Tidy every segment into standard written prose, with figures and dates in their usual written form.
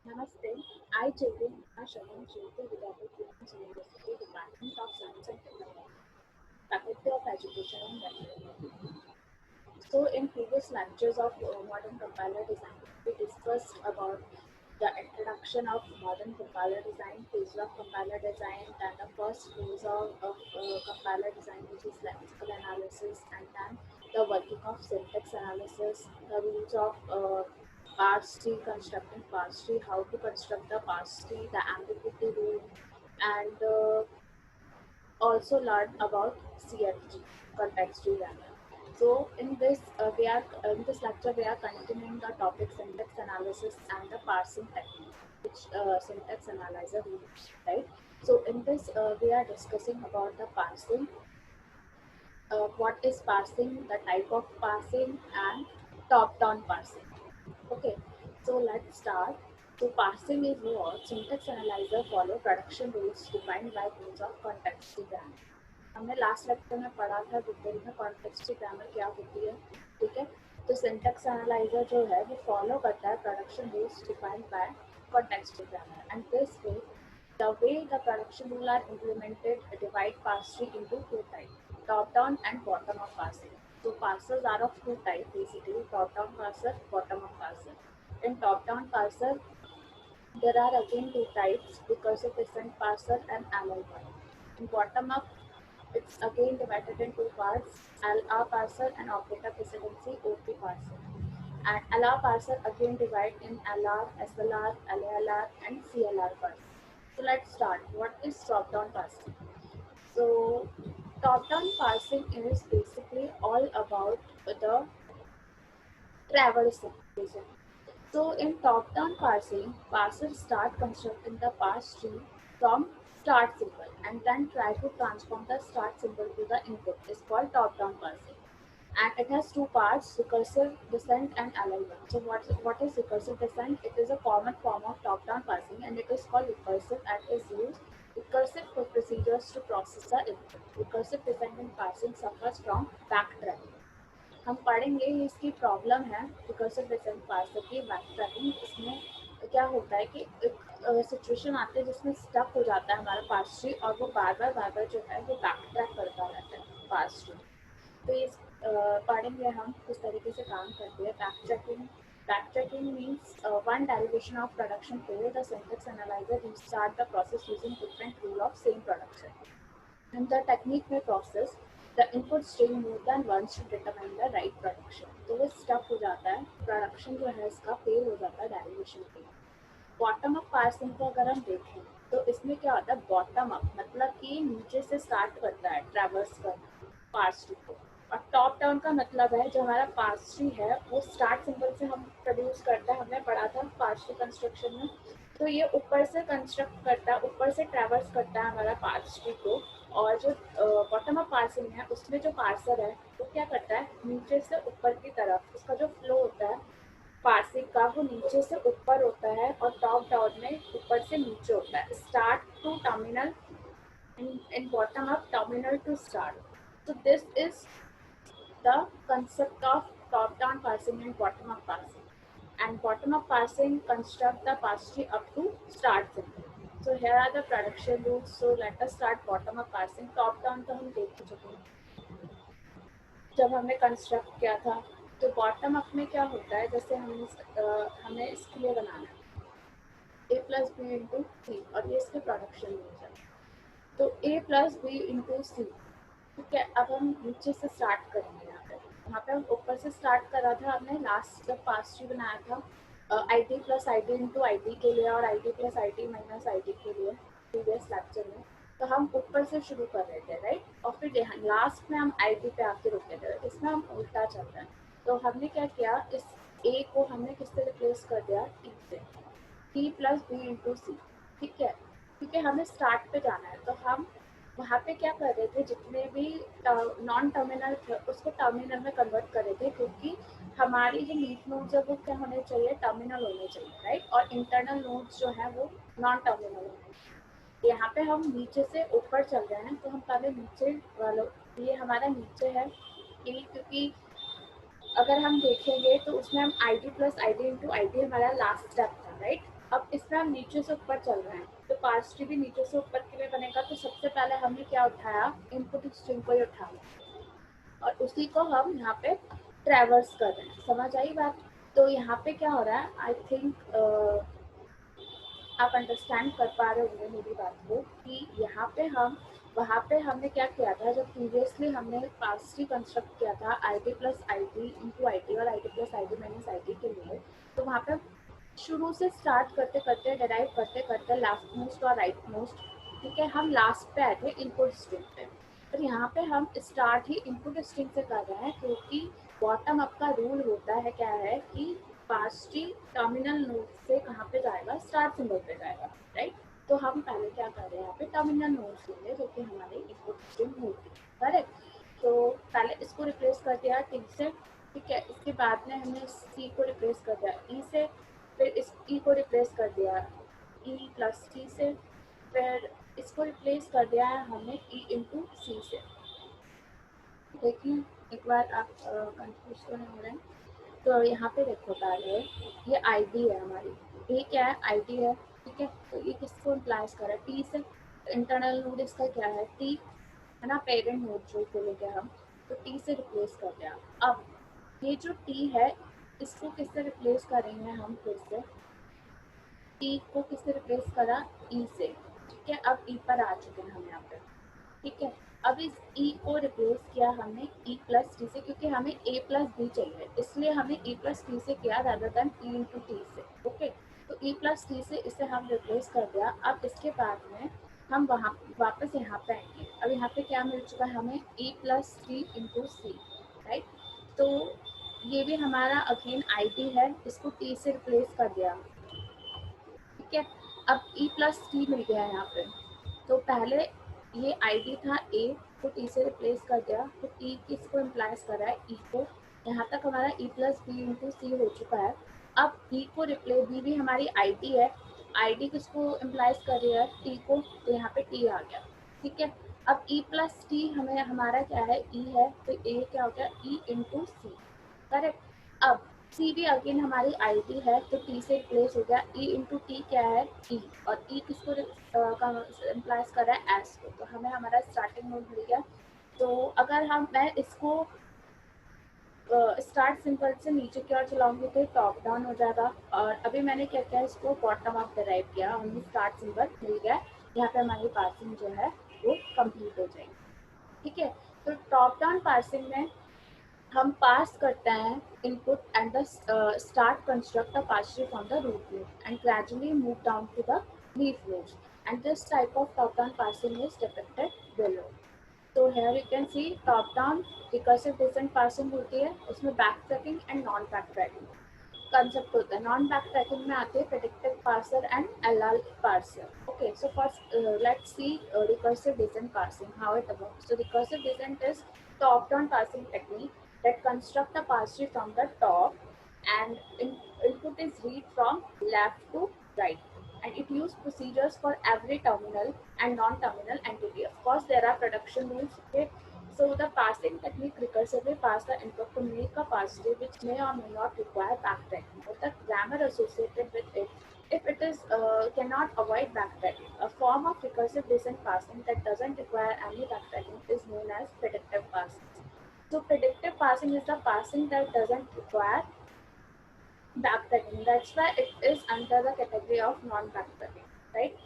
Namaste. I, Jv'n, Sharma, JVWU University Department of Science and Technology, Faculty of Education and Technology. So, in previous lectures of modern compiler design, we discussed about the introduction of modern compiler design, phases of compiler design, then the first phase of compiler design, which is lexical analysis, and then the working of syntax analysis, the rules of parse tree, constructing parse tree, how to construct the parse tree, the ambiguity rule, and also learn about CFG, context free grammar. So in this lecture we are continuing the topic syntax analysis and the parsing technique, which syntax analyzer we use, right? So in this we are discussing about the parsing, what is parsing, the type of parsing, and top-down parsing. Okay, so let's start. So parsing is what syntax analyzer follow production rules defined by rules of context grammar. हमने last lecture में पढ़ा था detail में context grammar क्या होती है, ठीक है। तो सिंटैक्स एनालाइजर जो है वो फॉलो करता है production rules defined by context grammar and this way the way the production rule are implemented divide parse into two types, top down and bottom up parsing. So parsers are of two types basically, top down parser, bottom up parser. In top down parser there are again two types, recursive descent parser and LLY. In bottom up, it's again divided in two parts, LR parser and operator precedency OP parser. And LR parser again divide in LR, SLR, LALR and CLR parser. So let's start. What is top-down parsing? So top-down parsing is basically all about the traversing basically. So in top-down parsing, parsers start constructing the parse tree from start symbol and then try to transform the start symbol to the input. It's called top-down parsing. And it has two parts, recursive descent and alignment. So what is recursive descent? It is a common form of top-down parsing and it is called recursive and is used recursive procedures to process the input. Recursive descent in parsing suffers from backtracking. हम पढ़ेंगे ये इसकी problem है recursive descent parser की back tracking. इसमें क्या होता है कि एक सिचुएशन आती है जिसमें स्टक हो जाता है हमारा पार्स ट्री और वो बार बार जो है वो बैक ट्रैक करता रहता है पार्स ट्री। तो ये पढ़ेंगे हम किस तरीके से काम करती है back tracking. Back tracking means one derivation of production code the syntax analyser restart the process using different rule of same production. And the technique may process the input string more than once to determine the right production. तो वो stuck हो जाता है, production जो है इसका fail हो जाता है डेरिवेशन पे। बॉटम अप पार्सिंग को अगर हम देखें तो इसमें क्या होता है, बॉटम अप मतलब कि नीचे से स्टार्ट करता है ट्रैवर्स करना पार्स ट्री को, और टॉप डाउन का मतलब है जो हमारा पार्स ट्री है वो स्टार्ट सिंबल से हम प्रोड्यूस करता है, हमने पढ़ा था पार्स ट्री कंस्ट्रक्शन में। तो ये ऊपर से कंस्ट्रक्ट करता है, ऊपर से ट्रैवर्स करता है हमारा पार्स ट्री को। और जो बॉटम अप पार्सिंग है उसमें जो पार्सर है वो क्या करता है, नीचे से ऊपर की तरफ उसका जो फ्लो होता है पार्सिंग का वो नीचे से ऊपर होता है और टॉप डाउन में ऊपर से नीचे होता है, start to terminal in bottom up, terminal to start. So this is the concept of top down parsing and bottom up parsing. And bottom up parsing construct the parse tree up to start symbol. So here are the production rules. So let us start bottom up parsing. Top down तो हम देख ही चुके हैं जब हमने construct किया था। तो बॉटम अप में क्या होता है, जैसे हमें इसके लिए बनाना है ए प्लस बी इंटू सी और ये इसके प्रोडक्शन रूल्स है। तो ए प्लस बी इंटू सी, ठीक है। अब हम नीचे से स्टार्ट करेंगे। यहाँ पे हम ऊपर से स्टार्ट करा था हमने लास्ट जब पास ट्री बनाया था I D plus I D into I D के लिए और I D plus I D minus I D के लिए प्रीवियस लेक्चर में। तो हम ऊपर से शुरू कर रहे थे राइट, और फिर यहाँ लास्ट में हम आई डी पे आके रुके थे। इसमें हम उल्टा चल रहे हैं। तो हमने क्या किया, इस ए को हमने किससे रिप्लेस कर दिया, टी से, टी प्लस बी इंटू सी, ठीक है। क्योंकि हमें स्टार्ट पे जाना है तो हम वहाँ पे क्या कर रहे थे, जितने भी नॉन टर्मिनल थे उसको टर्मिनल में कन्वर्ट कर रहे थे, क्योंकि हमारी जो लीफ नोड्स है वो क्या होने चाहिए, टर्मिनल होने चाहिए राइट, और इंटरनल नोड्स जो है वो नॉन टर्मिनल होने चाहिए। यहाँ पे हम नीचे से ऊपर चल रहे हैं तो हम पहले नीचे वालों, ये हमारा नीचे है क्योंकि अगर हम देखेंगे तो उसमें हम I D plus I D into I D हमारा लास्ट स्टेप था राइट। अब इसमें हम नीचे से ऊपर चल रहे हैं, तो पार्स ट्री भी नीचे से ऊपर के लिए बनेगा। तो सबसे पहले हमने क्या उठाया, इनपुट स्ट्रिंग को ही उठाया और उसी को हम यहाँ पे ट्रैवर्स कर रहे हैं। समझ आई बात? तो यहाँ पे क्या हो रहा है, आई थिंक आप अंडरस्टैंड कर पा रहे होंगे मेरी बात को, कि यहाँ पे हम वहाँ पे हमने क्या किया था, जब प्रीवियसली हमने पार्स ट्री कंस्ट्रक्ट किया था I T plus I T into I T और I T plus I T minus I T के लिए, तो वहाँ पे शुरू से स्टार्ट करते करते डिराइव करते करते लेफ्ट मोस्ट और राइट मोस्ट, ठीक है, हम लास्ट पे आए थे इनपुट स्ट्रिंग पे। पर यहाँ पे हम स्टार्ट ही इनपुट स्ट्रिंग से कर रहे हैं, क्योंकि बॉटम अप का रूल होता है क्या है कि पार्स ट्री टर्मिनल नोड से कहाँ पे जाएगा, स्टार्ट सिंबल पे जाएगा, राइट। तो हम पहले क्या कर रहे हैं, यहाँ पे टर्मिनल नोड लेंगे जो कि हमारे इनपुट स्ट्रिंग होगी, करेक्ट। तो पहले इसको रिप्लेस कर दिया टी से, ठीक है। इसके बाद में हमने सी को रिप्लेस कर दिया ई से, फिर इस ई को रिप्लेस कर दिया ई प्लस सी से, फिर इसको रिप्लेस कर दिया है हमने ई इंटू सी से। देखिए एक बार आप कंफ्यूज तो नहीं हो रहे हैं। तो यहाँ पे देखो पहले, ये आईडी है हमारी, ये क्या है, आईडी है, ठीक है। तो ये किसको इम्प्लाइज कर रहा है, टी से। इंटरनल नोड इसका क्या है, टी है ना, पेरेंट नोड जो बोलेंगे हम, तो टी से रिप्लेस कर दिया। अब ये जो टी है इसको किससे रिप्लेस करेंगे हम, फिर से ई को किससे रिप्लेस करा, ई से, ठीक है। अब ई पर आ चुके हैं हम यहाँ पे, ठीक है। अब इस ई को रिप्लेस किया हमने ई प्लस टी से, क्योंकि हमें ए प्लस बी चाहिए, इसलिए हमने ई प्लस टी से किया rather than E into T से, ओके। तो ई प्लस टी से इसे हम रिप्लेस कर दिया। अब इसके बाद में हम वहाँ वापस यहाँ पे आएंगे। अब यहाँ पे क्या मिल चुका है हमें, ई प्लस थ्री इंटू सी, राइट। तो ये भी हमारा अगेन आई टी है, इसको टी से रिप्लेस कर दिया, ठीक है। अब ई प्लस टी मिल गया है यहाँ पे। तो पहले ये आई डी था ए, को टी से रिप्लेस कर दिया, तो ई किसको इम्प्लाइज कर रहा है, ई को। यहाँ तक हमारा ई प्लस बी इंटू सी हो चुका है। अब बी को रिप्लेस, बी भी हमारी आई डी है, आई डी किसको इम्प्लाइज कर रही है, टी को, तो यहाँ पे टी आ गया, ठीक है। अब ई प्लस टी हमें हमारा क्या है, ई है, तो ए क्या हो गया, ई इंटू सी, करेक्ट। अब सी भी अगेन हमारी आई टी है, तो टी से रिप्लेस हो गया, ई इंटू टी क्या है, ई, और ई किसको इम्प्लाइज कर रहा है, एस को, तो हमें हमारा स्टार्टिंग नोड मिल गया। तो अगर मैं इसको स्टार्ट सिंपल से नीचे की ओर चलाऊंगी तो टॉप डाउन हो जाएगा, और अभी मैंने क्या किया, इसको बॉटम अप डिराइव किया, हमें स्टार्ट सिंबल मिल गया। यहाँ पे हमारी पार्सिंग जो है वो कंप्लीट हो जाएगी, ठीक है। तो टॉप डाउन पार्सिंग में हम पास करते हैं input and the start construct a partially from the root node and gradually move down to the leaf nodes, and this type of top down parsing is depicted below. So here you can see top down recursive descent parsing होती है, उसमें back tracking and non back tracking concept होता है। Non back tracking में आते हैं predictive parser and LR parser, okay. So first let's see recursive descent parsing, how it works. So recursive descent is top down parsing technique that construct a parse tree from the top, and input is read from left to right, and it use procedures for every terminal and non-terminal entity. Of course there are production rules, okay. So the parsing technique recursively parse the input to make a parse tree which may or may not require backtracking, or the grammar associated with it if it is cannot avoid backtracking. A form of recursive descent parsing that doesn't require any backtracking is known as predictive parsing. So predictive parsing is the parsing that doesn't require backtracking. That's why it is under the category of non-backtracking, right?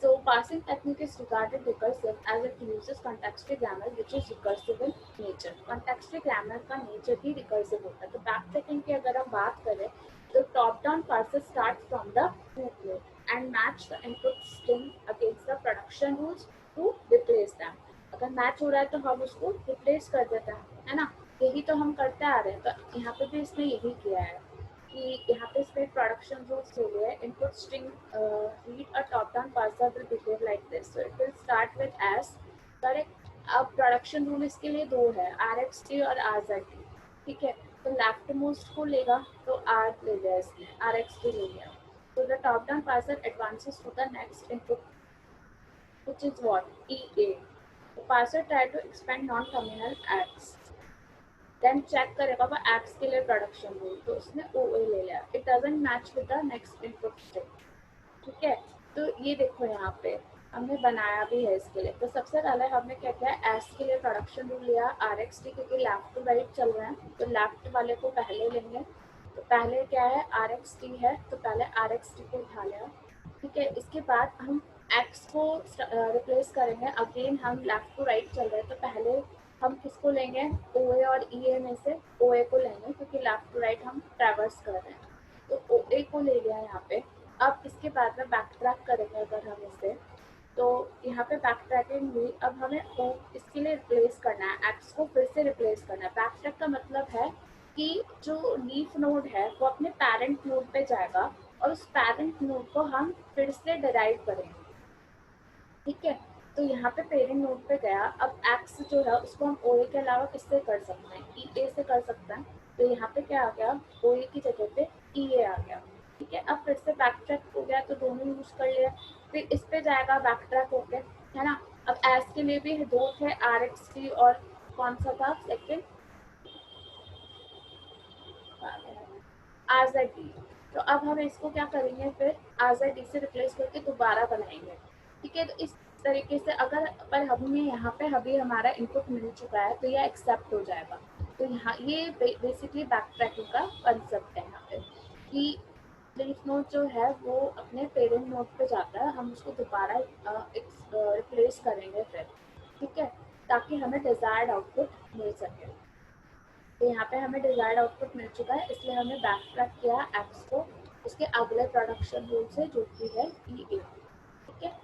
So parsing technique is regarded recursive as it uses contextual grammar which is recursive in nature. Contextual grammar का nature ही recursive होता है। तो backtracking की अगर हम बात करें तो top down parser starts from the root node and match the input string against the production rules to replace them. अगर मैच हो रहा है तो हम उसको रिप्लेस कर देते हैं, है ना। यही तो हम करते आ रहे हैं, तो यहाँ पे भी इसने यही किया है कि यहाँ पे इसमें प्रोडक्शन रूल्स ले लिए, input string read a top down parser will behave like this, so it will start with S, correct. अब प्रोडक्शन रूल इसके लिए दो है, आर एक्स टी और आर जेड टी, ठीक है। तो लेफ्ट मोस्ट को लेगा तो आर ले लिया इसने, आर एक्स टी ले लिया। So the top-down parser advances to the next input, which is what? EA. The parser try to expand non-terminal X. Then check करेगा वो X के लिए production rule, तो उसने OA ले लिया. It doesn't match with the next input string. ठीक है। तो ये देखो यहाँ पे हमने बनाया भी है इसके लिए। तो सबसे पहले हमने क्या किया, एस के लिए प्रोडक्शन रूल लिया आर एक्स टी, क्योंकि लेफ्ट टू राइट चल रहे हैं तो लेफ्ट वाले को पहले लेंगे। तो पहले क्या है, आर एक्स टी है, तो पहले आर एक्स टी को उठा लिया। ठीक है, इसके बाद हम एक्स को रिप्लेस करेंगे। अगेन हम लेफ्ट टू राइट चल रहे हैं, तो पहले हम किसको लेंगे, ओ ए और ई ए में से ओ ए को लेंगे, क्योंकि लेफ्ट टू राइट हम ट्रैवर्स कर रहे हैं। तो ओ ए को ले लिया यहाँ पे। अब इसके बाद में बैक ट्रैक करेंगे अगर हम इसे, तो यहाँ पे बैक ट्रैकिंग हुई। अब हमें ओ इसके लिए रिप्लेस करना है, एक्स को फिर से रिप्लेस करना है। बैक ट्रैक का मतलब है कि जो लीफ नोड है वो अपने पेरेंट नोड पे जाएगा और उस पेरेंट नोड को हम फिर से डिराइव करेंगे। ठीक है, तो यहाँ पे पेरेंट नोड पे गया। अब एक्स जो है उसको हम ओ ए के अलावा किससे कर सकते हैं, ई ए से कर सकते हैं। तो यहाँ पे क्या आ गया, ओ ए की जगह पे ई ए आ गया। ठीक है, अब फिर से बैक ट्रैक हो गया, तो दोनों यूज कर लिया। फिर इस पे जाएगा बैक ट्रैक होके, है ना। अब एस के लिए भी दो थे, आर एक्स टी और कौन सा था सेकेंड, आर जेड डी। तो अब हम इसको क्या करेंगे, फिर आर जेड डी से रिप्लेस करके दोबारा बनाएंगे। ठीक है, तो इस तरीके से अगर पर हमें यहाँ पे अभी हमारा इनपुट मिल चुका है तो यह एक्सेप्ट हो जाएगा। तो यहाँ ये बेसिकली बैक ट्रैकिंग का कंसेप्ट है यहाँ पे, कि लीफ नोड जो है वो अपने पेरेंट नोड पे जाता है, हम उसको दोबारा रिप्लेस करेंगे फिर। ठीक है, ताकि हमें डिजायर्ड आउटपुट मिल सके। तो यहाँ पे हमें डिजायर्ड आउटपुट मिल चुका है, इसलिए हमने बैक ट्रैक किया एक्स को उसके अगले प्रोडक्शन रूल से, जो कि है ई ए। ठीक है,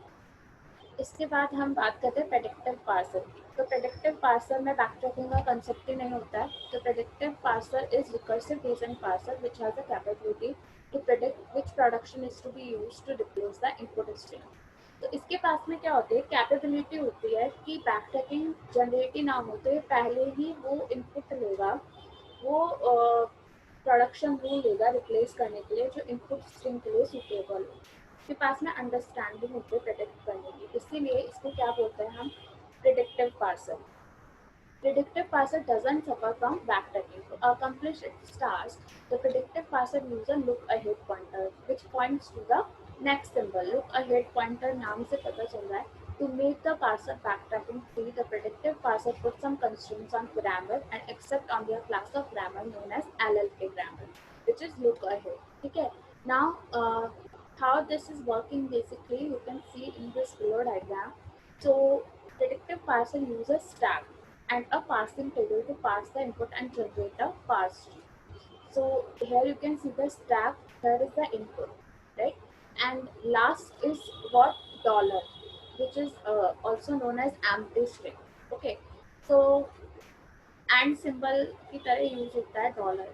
इसके बाद हम बात करते हैं प्रेडिक्टिव पार्सर की। तो प्रेडिक्टिव पार्सर में बैक ट्रैकिंग का कंसेप्ट ही नहीं होता है। तो predictive parser is recursive reasoning parser which has the capability to predict which production is to be used to replace the input stream. तो इसके पास में क्या होती है, कैपेबिलिटी होती है कि बैक ट्रैकिंग जनरेट ही ना हो तो पहले ही वो इनपुट लेगा, वो प्रोडक्शन रूल लेगा रिप्लेस करने के लिए जो इनपुट स्ट्रीम के लिए सुटेबल हो। उसके पास में अंडरस्टैंडिंग होती है प्रेडिक्ट करने की, इसीलिए इसको क्या बोलते हैं हम, predictive parser. Predictive parser doesn't suffer from backtracking. To accomplish its task, the predictive parser uses a look ahead pointer, which points to the next symbol. Look ahead pointer नाम से पता चल रहा है। To make the parser backtracking free, the predictive parser puts some constraints on grammar and accept only a class of grammar known as LLK grammar, which is look ahead. ठीक है? Now, how this is working basically, you can see in this below diagram. So, predictive parser uses stack and a parsing table to parse the input and generate a parse tree. So here you can see the stack, here is the input, right? And last is what, dollar, which is also known as empty string. Okay, so and symbol की तरह use होता है dollar.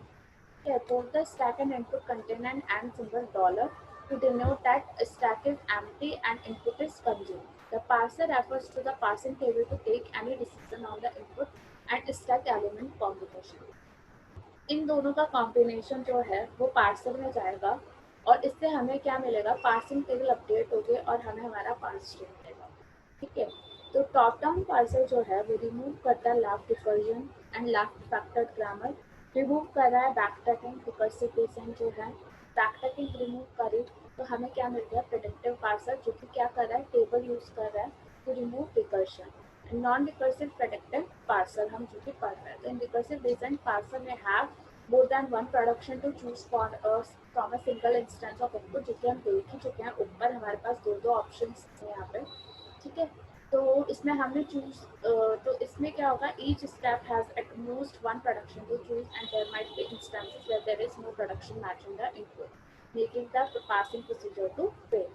Okay, both the stack and input contain an and symbol dollar to denote that a stack is empty and input is consumed. The parser refers to the parsing table to take any decision on the input and stack element combination. इन दोनों का combination जो है वो parser में जाएगा और इससे हमें क्या मिलेगा, पार्सिंग टेबल अपडेट होगी और हमें हमारा पार्स स्ट्रिंग मिलेगा। ठीक है, तो टॉप डाउन पार्सर जो है वो रिमूव करता है left diversion and left factored grammar, remove कर रहा है बैक ट्रैकिंग रिकर्सिव रीजन जो है। बैक ट्रैकिंग रिमूव करी तो हमें क्या मिल गया, प्रेडिक्टिव पार्सर जो कि क्या कर रहा है, टेबल यूज कर रहा है to remove recursion. Non recursive predictive parser हम जो कि पढ़ रहे हैं, तो इन रिकर्सिव रीजन पार्सर में have more than one production to choose for us from a single instance of input, जो कि हम देख ही चुके हैं ऊपर हमारे पास दो दो ऑप्शंस हैं यहाँ पे। ठीक है, तो इसमें हमने चूज, तो इसमें क्या होगा, each step has at most one production to choose and there might be instances where there is no production matching the input, making the passing procedure to fail.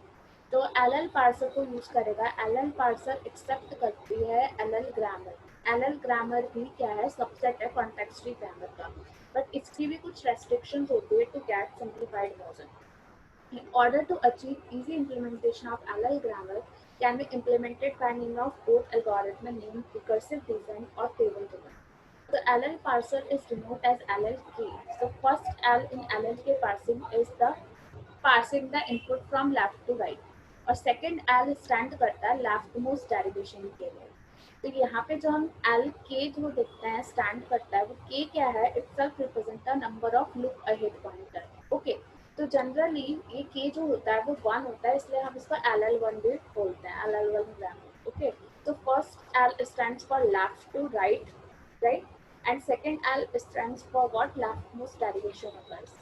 तो एल एल पार्सर को use करेगा। L L parser accept करती है L L grammar. L L grammar भी क्या है, subset है context free grammar का, बट इसकी भी कुछ रेस्ट्रिक्शंस होती है to get simplified version. In order to achieve easy implementation of LL grammar can be implemented by means of both algorithm named recursive design or table design. The LL parser is denoted as LLK. So first L in LLK parsing is the parsing the input from left to right और second L stand करता है left most derivation के लिए। तो यहाँ पे जो हम एल के जो देखते हैं स्टैंड करता है, वो के क्या है, itself represent the number of look ahead pointer. Okay, तो जनरली ये के जो होता है वो 1 होता है, इसलिए हम इसको LL1 भी बोलते हैं, LL1 ग्रामर। ओके, तो first L stands for left to right, right, and second L stands for what, leftmost derivation occurs।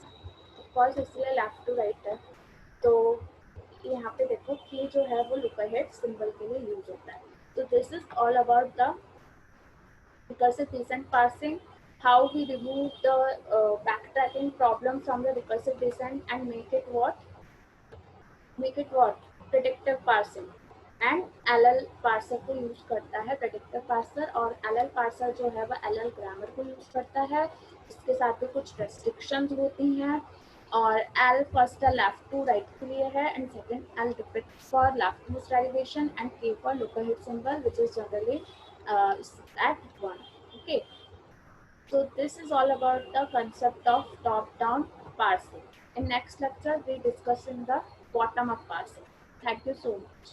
Of course इसलिए लेफ्ट टू राइट है। तो यहाँ पे देखो के जो है वो लुक अहेड सिंबल के लिए यूज होता है। तो this is all about the recursive descent parsing, how we remove the backtracking problem from the recursive descent and make it what predictive parsing। And LL parser को use करता है predictive parser, और LL parser जो है वो LL grammar को use करता है। इसके साथ भी कुछ रेस्ट्रिक्शंस होती हैं। और L first left to right के लिए है, and second L depicts for leftmost derivation, and K for look ahead symbol, which is generally at 1। Okay, so this is all about the concept of top-down parsing. In next lecture, we discuss in the bottom-up parsing. Thank you so much.